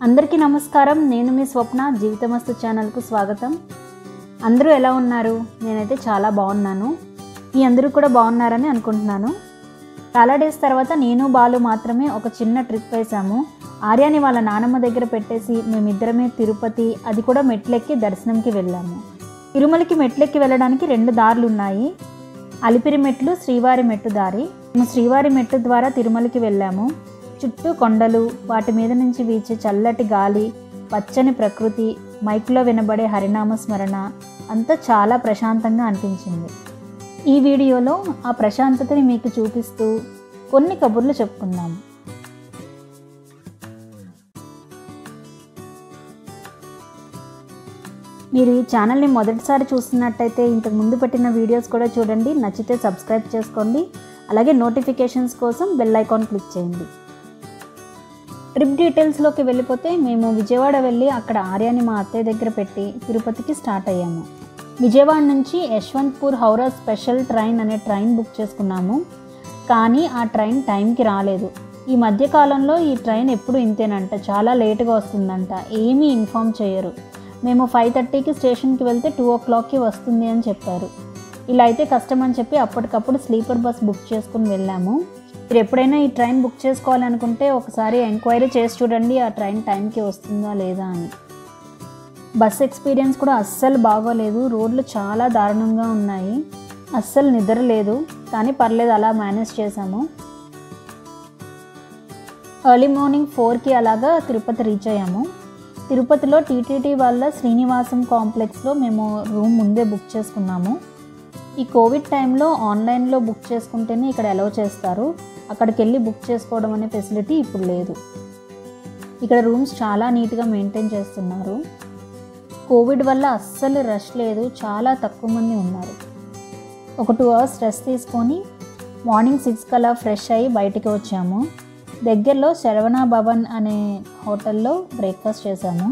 అందరికీ నమస్కారం. నేను మీ స్వప్న. జీవితమస్తు ఛానల్కు స్వాగతం. అందరూ ఎలా ఉన్నారు? నేనైతే చాలా బాగున్నాను. మీ అందరూ కూడా బాగున్నారని అనుకుంటున్నాను. చాలా డేస్ తర్వాత నేను బాలు మాత్రమే ఒక చిన్న ట్రిప్ వేసాము. ఆర్యాని వాళ్ళ నానమ్మ దగ్గర పెట్టేసి మేమిద్దరమే తిరుపతి, అది కూడా మెట్లెక్కి దర్శనంకి వెళ్ళాము. తిరుమలకి మెట్లెక్కి వెళ్ళడానికి 2 దారులు ఉన్నాయి. అలిపిరి మెట్లు, శ్రీవారి మెట్టు దారి. మేము శ్రీవారి మెట్టు ద్వారా తిరుమలకి వెళ్ళాము. చుట్టూ కొండలు, వాటి మీద నుంచి వీచే చల్లటి గాలి, పచ్చని ప్రకృతి, మైక్లో వినబడే హరినామ స్మరణ అంతా చాలా ప్రశాంతంగా అనిపించింది. ఈ వీడియోలో ఆ ప్రశాంతతని మీకు చూపిస్తూ కొన్ని కబుర్లు చెప్పుకుందాం. మీరు ఈ ఛానల్ని మొదటిసారి చూస్తున్నట్టయితే ఇంతకు ముందు పెట్టిన వీడియోస్ కూడా చూడండి. నచ్చితే సబ్స్క్రైబ్ చేసుకోండి. అలాగే నోటిఫికేషన్స్ కోసం బెల్ ఐకాన్ క్లిక్ చేయండి. ట్రిప్ డీటెయిల్స్లోకి వెళ్ళిపోతే మేము విజయవాడ వెళ్ళి అక్కడ ఆర్యాని మా అత్తయ్య దగ్గర పెట్టి తిరుపతికి స్టార్ట్ అయ్యాము. విజయవాడ నుంచి యశ్వంత్పూర్ హౌరా స్పెషల్ ట్రైన్ అనే ట్రైన్ బుక్ చేసుకున్నాము. కానీ ఆ ట్రైన్ టైంకి రాలేదు. ఈ మధ్యకాలంలో ఈ ట్రైన్ ఎప్పుడు ఇంతేనంట, చాలా లేటుగా వస్తుందంట, ఏమీ ఇన్ఫామ్ చేయరు. మేము 5:30కి స్టేషన్కి వెళ్తే 2 o'clockకి వస్తుంది అని చెప్పారు. ఇలా అయితే కష్టం అని చెప్పి అప్పటికప్పుడు స్లీపర్ బస్ బుక్ చేసుకుని వెళ్ళాము. మీరు ఎప్పుడైనా ఈ ట్రైన్ బుక్ చేసుకోవాలనుకుంటే ఒకసారి ఎంక్వైరీ చేసి చూడండి, ఆ ట్రైన్ టైంకి వస్తుందా లేదా అని. బస్ ఎక్స్పీరియన్స్ కూడా అస్సలు బాగోలేదు. రోడ్లు చాలా దారుణంగా ఉన్నాయి. అస్సలు నిద్ర లేదు, కానీ పర్లేదు, అలా మేనేజ్ చేసాము. ఎర్లీ మార్నింగ్ 4కి అలాగా తిరుపతి రీచ్ అయ్యాము. తిరుపతిలో టీటీడీ వాళ్ళ శ్రీనివాసం కాంప్లెక్స్లో మేము రూమ్ ముందే బుక్ చేసుకున్నాము. ఈ కోవిడ్ టైంలో ఆన్లైన్లో బుక్ చేసుకుంటేనే ఇక్కడ అలౌ చేస్తారు. అక్కడికి వెళ్ళి బుక్ చేసుకోవడం అనే ఫెసిలిటీ ఇప్పుడు లేదు. ఇక్కడ రూమ్స్ చాలా నీట్గా మెయింటైన్ చేస్తున్నారు. కోవిడ్ వల్ల అస్సలు రష్ లేదు, చాలా తక్కువ మంది ఉన్నారు. ఒక 2 hours రెస్ట్ తీసుకొని మార్నింగ్ 6 కల్లా ఫ్రెష్ అయ్యి బయటికి వచ్చాము. దగ్గరలో శరవణ భవన్ అనే హోటల్లో బ్రేక్ఫాస్ట్ చేసాము.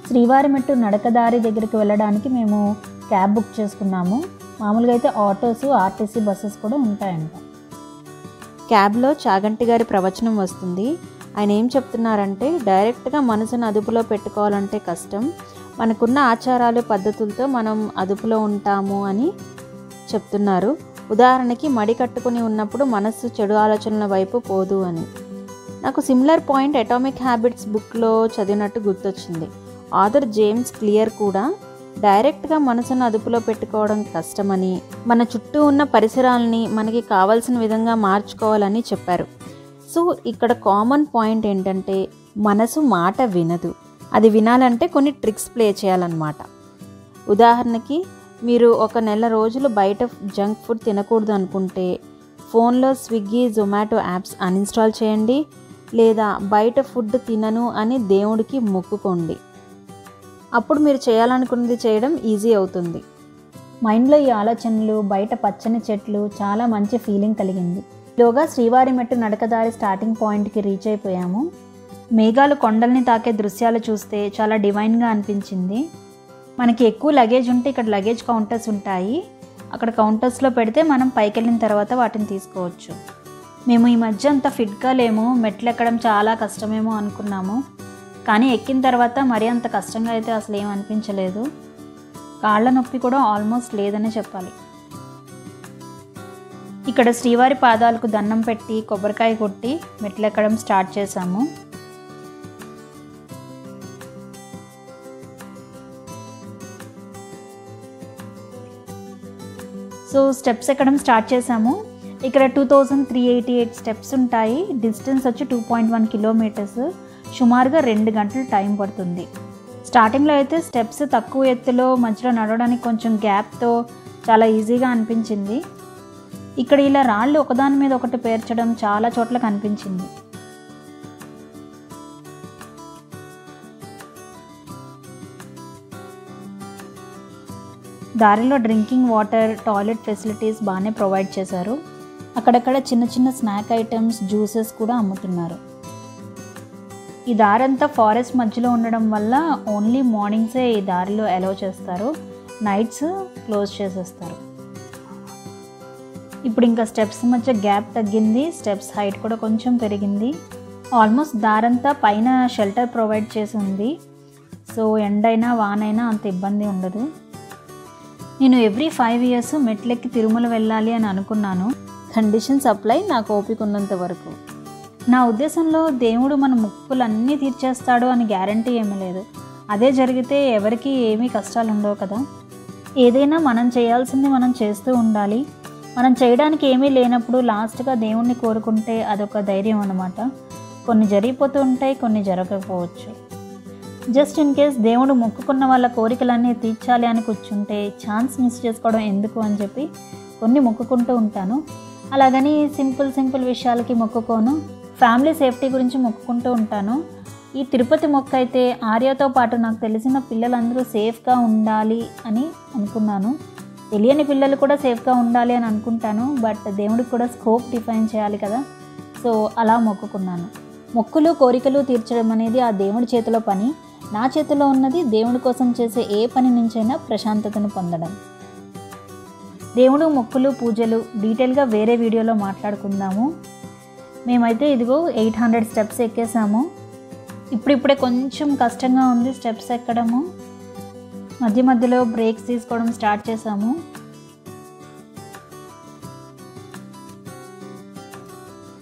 శ్రీవారి మెట్టు నడకదారి దగ్గరికి వెళ్ళడానికి మేము క్యాబ్ బుక్ చేసుకున్నాము. మామూలుగా అయితే ఆటోస్, ఆర్టీసీ బస్సెస్ కూడా ఉంటాయంట. క్యాబ్లో చాగంటి గారి ప్రవచనం వస్తుంది. ఆయన ఏం చెప్తున్నారంటే, డైరెక్ట్గా మనసును అదుపులో పెట్టుకోవాలంటే కష్టం, మనకున్న ఆచారాలు పద్ధతులతో మనం అదుపులో ఉంటాము అని చెప్తున్నారు. ఉదాహరణకి మడి కట్టుకుని ఉన్నప్పుడు మనస్సు చెడు ఆలోచనల వైపు పోదు అని. నాకు సిమిలర్ పాయింట్ అటామిక్ హ్యాబిట్స్ బుక్లో చదివినట్టు గుర్తొచ్చింది. ఆథర్ జేమ్స్ క్లియర్ కూడా డైరెక్ట్గా మనసును అదుపులో పెట్టుకోవడం కష్టమని, మన చుట్టూ ఉన్న పరిసరాలని మనకి కావాల్సిన విధంగా మార్చుకోవాలని చెప్పారు. సో ఇక్కడ కామన్ పాయింట్ ఏంటంటే, మనసు మాట వినదు. అది వినాలంటే కొన్ని ట్రిక్స్ ప్లే చేయాలన్నమాట. ఉదాహరణకి మీరు ఒక నెల రోజులు బయట జంక్ ఫుడ్ తినకూడదు అనుకుంటే ఫోన్లో స్విగ్గీ, జొమాటో యాప్స్ అన్ఇన్స్టాల్ చేయండి. లేదా బయట ఫుడ్ తినను అని దేవుడికి మొక్కుకోండి. అప్పుడు మీరు చేయాలనుకున్నది చేయడం ఈజీ అవుతుంది. మైండ్లో ఈ ఆలోచనలు, బయట పచ్చని చెట్లు, చాలా మంచి ఫీలింగ్ కలిగింది. లోగా శ్రీవారి మెట్టు నడకదారి స్టార్టింగ్ పాయింట్కి రీచ్ అయిపోయాము. మేఘాలు కొండల్ని తాకే దృశ్యాలు చూస్తే చాలా డివైన్గా అనిపించింది. మనకి ఎక్కువ లగేజ్ ఉంటే ఇక్కడ లగేజ్ కౌంటర్స్ ఉంటాయి. అక్కడ కౌంటర్స్లో పెడితే మనం పైకి వెళ్ళిన తర్వాత వాటిని తీసుకోవచ్చు. మేము ఈ మధ్య అంత ఫిట్గా లేము, మెట్లు ఎక్కడం చాలా కష్టమేమో అనుకున్నాము. కానీ ఎక్కిన తర్వాత మరీ అంత కష్టంగా అయితే అసలు ఏం అనిపించలేదు. కాళ్ళ నొప్పి కూడా ఆల్మోస్ట్ లేదనే చెప్పాలి. ఇక్కడ శ్రీవారి పాదాలకు దండం పెట్టి కొబ్బరికాయ కొట్టి మెట్లు ఎక్కడం స్టార్ట్ చేసాము. సో స్టెప్స్ ఎక్కడం స్టార్ట్ చేసాము. ఇక్కడ 2388 స్టెప్స్ ఉంటాయి. డిస్టెన్స్ వచ్చి 2.1 kilometers. సుమారుగా 2 గంటలు టైం పడుతుంది. స్టార్టింగ్లో అయితే స్టెప్స్ తక్కువ ఎత్తులో, మధ్యలో నడవడానికి కొంచెం గ్యాప్తో చాలా ఈజీగా అనిపించింది. ఇక్కడ ఇలా రాళ్ళు ఒకదాని మీద ఒకటి పేర్చడం చాలా చోట్ల కనిపించింది. దారిలో డ్రింకింగ్ వాటర్, టాయిలెట్ ఫెసిలిటీస్ బాగానే ప్రొవైడ్ చేశారు. అక్కడక్కడ చిన్న చిన్న స్నాక్ ఐటమ్స్, జ్యూసెస్ కూడా అమ్ముతున్నారు. ఈ దారంతా ఫారెస్ట్ మధ్యలో ఉండడం వల్ల ఓన్లీ మార్నింగ్సే ఈ దారిలో అలౌ చేస్తారు, నైట్స్ క్లోజ్ చేసేస్తారు. ఇప్పుడు ఇంకా స్టెప్స్ మధ్య గ్యాప్ తగ్గింది, స్టెప్స్ హైట్ కూడా కొంచెం పెరిగింది. ఆల్మోస్ట్ దారంతా పైన షెల్టర్ ప్రొవైడ్ చేసి ఉంది. సో ఎండైనా వానైనా అంత ఇబ్బంది ఉండదు. నేను ఎవ్రీ 5 years మెట్లెక్కి తిరుమల వెళ్ళాలి అని అనుకున్నాను. కండిషన్స్ అప్లై, నాకు ఓపిక ఉన్నంత వరకు. నా ఉద్దేశంలో దేవుడు మన మొక్కులన్నీ తీర్చేస్తాడు అని గ్యారంటీ ఏమీ లేదు. అదే జరిగితే ఎవరికి ఏమీ కష్టాలు ఉండవు కదా. ఏదైనా మనం చేయాల్సింది మనం చేస్తూ ఉండాలి. మనం చేయడానికి ఏమీ లేనప్పుడు లాస్ట్గా దేవుణ్ణి కోరుకుంటే అదొక ధైర్యం అన్నమాట. కొన్ని జరిగిపోతూ ఉంటాయి, కొన్ని జరగకపోవచ్చు. జస్ట్ ఇన్ కేస్ దేవుడు మొక్కుకున్న వాళ్ళ కోరికలన్నీ తీర్చాలి అని కూర్చుంటే ఛాన్స్ మిస్ చేసుకోవడం ఎందుకు అని చెప్పి కొన్ని మొక్కుకుంటూ ఉంటాను. అలాగని సింపుల్ విషయాలకి మొక్కుకోను. ఫ్యామిలీ సేఫ్టీ గురించి మొక్కుకుంటూ ఉంటాను. ఈ తిరుపతి మొక్క అయితే ఆర్యతో పాటు నాకు తెలిసిన పిల్లలందరూ సేఫ్గా ఉండాలి అని అనుకున్నాను. తెలియని పిల్లలు కూడా సేఫ్గా ఉండాలి అని అనుకుంటాను. బట్ దేవుడికి కూడా స్కోప్ డిఫైన్ చేయాలి కదా. సో అలా మొక్కుకున్నాను. మొక్కులు కోరికలు తీర్చడం అనేది ఆ దేవుడి చేతిలో పని. నా చేతిలో ఉన్నది దేవుడి కోసం చేసే ఏ పని నుంచైనా ప్రశాంతతను పొందడం. దేవుడు మొక్కులు పూజలు డీటెయిల్గా వేరే వీడియోలో మాట్లాడుకుందాము. మేమైతే ఇదిగో 800 steps ఎక్కేసాము. ఇప్పుడిప్పుడే కొంచెం కష్టంగా ఉంది స్టెప్స్ ఎక్కడము. మధ్యలో బ్రేక్స్ తీసుకోవడం స్టార్ట్ చేసాము.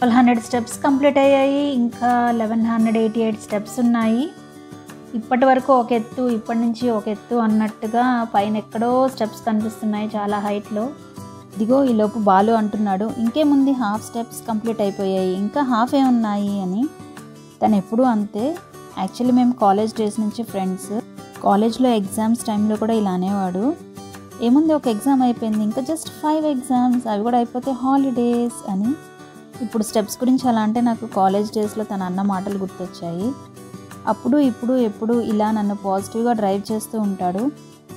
1200 steps కంప్లీట్ అయ్యాయి. ఇంకా 1188 steps ఉన్నాయి. ఇప్పటి వరకు ఒక ఎత్తు, ఇప్పటి నుంచి ఒక ఎత్తు అన్నట్టుగా పైన ఎక్కడో స్టెప్స్ కనిపిస్తున్నాయి చాలా హైట్లో. ఇదిగో ఈలోపు బాలు అంటున్నాడు, ఇంకేముంది హాఫ్ స్టెప్స్ కంప్లీట్ అయిపోయాయి, ఇంకా హాఫ్ ఏ ఉన్నాయి అని. తను ఎప్పుడూ అంతే. యాక్చువల్లీ మేము కాలేజ్ డేస్ నుంచి ఫ్రెండ్స్. కాలేజ్లో ఎగ్జామ్స్ టైంలో కూడా ఇలా అనేవాడు, ఏముంది ఒక ఎగ్జామ్ అయిపోయింది, ఇంకా జస్ట్ 5 exams, అవి కూడా అయిపోతే హాలిడేస్ అని. ఇప్పుడు స్టెప్స్ గురించి అలా అంటే నాకు కాలేజ్ డేస్లో తన అన్న మాటలు గుర్తొచ్చాయి. అప్పుడు ఇప్పుడు ఎప్పుడు ఇలా నన్ను పాజిటివ్గా డ్రైవ్ చేస్తూ ఉంటాడు.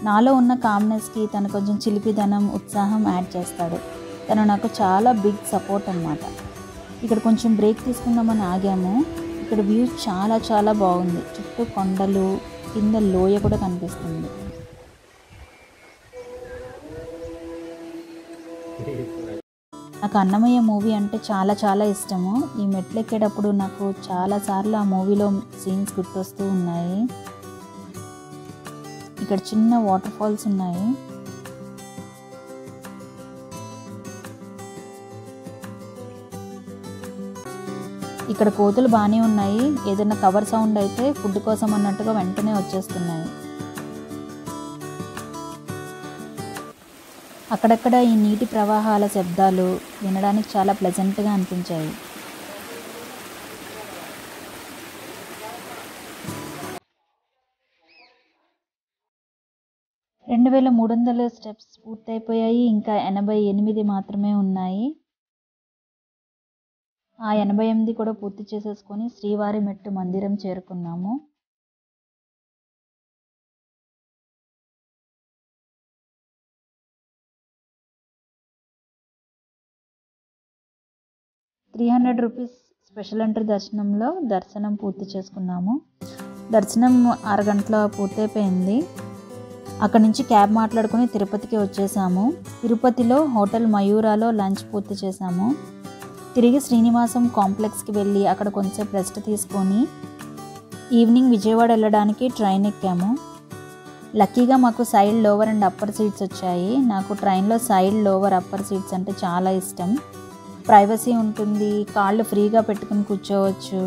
నాలో ఉన్న కామ్నెస్కి తను కొంచెం చిలిపిదనం, ఉత్సాహం యాడ్ చేస్తాడు. తను నాకు చాలా బిగ్ సపోర్ట్ అన్నమాట. ఇక్కడ కొంచెం బ్రేక్ తీసుకుందామని ఆగాము. ఇక్కడ వ్యూ చాలా బాగుంది. చుట్టూ కొండలు, కింద లోయ కూడా కనిపిస్తుంది. నాకు అన్నమయ్య మూవీ అంటే చాలా ఇష్టము. ఈ మెట్లు ఎక్కేటప్పుడు నాకు చాలాసార్లు ఆ మూవీలో సీన్స్ గుర్తొస్తూ ఉన్నాయి. ఇక్కడ చిన్న వాటర్ ఫాల్స్ ఉన్నాయి. ఇక్కడ కోతులు బాగానే ఉన్నాయి. ఏదైనా కవర్ సౌండ్ అయితే ఫుడ్ కోసం అన్నట్టుగా వెంటనే వచ్చేస్తున్నాయి. అక్కడక్కడ ఈ నీటి ప్రవాహాల శబ్దాలు వినడానికి చాలా ప్లెజెంట్గా అనిపించాయి. రెండు 2300 steps పూర్తయిపోయాయి. ఇంకా 88 మాత్రమే ఉన్నాయి. ఆ 88 కూడా పూర్తి చేసేసుకొని శ్రీవారి మెట్టు మందిరం చేరుకున్నాము. ₹300 స్పెషల్ ఎంట్రీ దర్శనంలో దర్శనం పూర్తి చేసుకున్నాము. దర్శనం 6 గంటల పూర్తయిపోయింది. అక్కడి నుంచి క్యాబ్ మాట్లాడుకుని తిరుపతికి వచ్చేసాము. తిరుపతిలో హోటల్ మయూరాలో లంచ్ పూర్తి చేసాము. తిరిగి శ్రీనివాసం కాంప్లెక్స్కి వెళ్ళి అక్కడ కొంచెంసేపు రెస్ట్ తీసుకొని ఈవినింగ్ విజయవాడ వెళ్ళడానికి ట్రైన్ ఎక్కాము. లక్కీగా మాకు side lower and upper seats వచ్చాయి. నాకు ట్రైన్లో సైడ్ లోవర్ అప్పర్ సీట్స్ అంటే చాలా ఇష్టం. ప్రైవసీ ఉంటుంది, కాళ్ళు ఫ్రీగా పెట్టుకుని కూర్చోవచ్చు,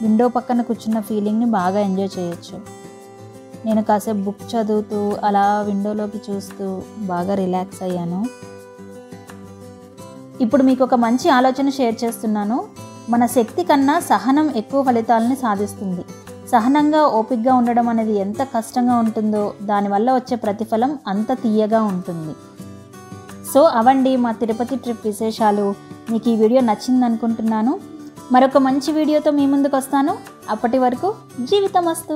విండో పక్కన కూర్చున్న ఫీలింగ్ని బాగా ఎంజాయ్ చేయొచ్చు. నేను కాసేపు బుక్ చదువుతూ అలా విండోలోకి చూస్తూ బాగా రిలాక్స్ అయ్యాను. ఇప్పుడు మీకు ఒక మంచి ఆలోచన షేర్ చేస్తున్నాను. మన శక్తి కన్నా సహనం ఎక్కువ ఫలితాలని సాధిస్తుంది. సహనంగా ఓపికగా ఉండడం అనేది ఎంత కష్టంగా ఉంటుందో దానివల్ల వచ్చే ప్రతిఫలం అంత తీయగా ఉంటుంది. సో అవండి మా తిరుపతి ట్రిప్ విశేషాలు. మీకు ఈ వీడియో నచ్చింది అనుకుంటున్నాను. మరొక మంచి వీడియోతో మీ ముందుకు వస్తాను. అప్పటి వరకు జీవితమస్తు.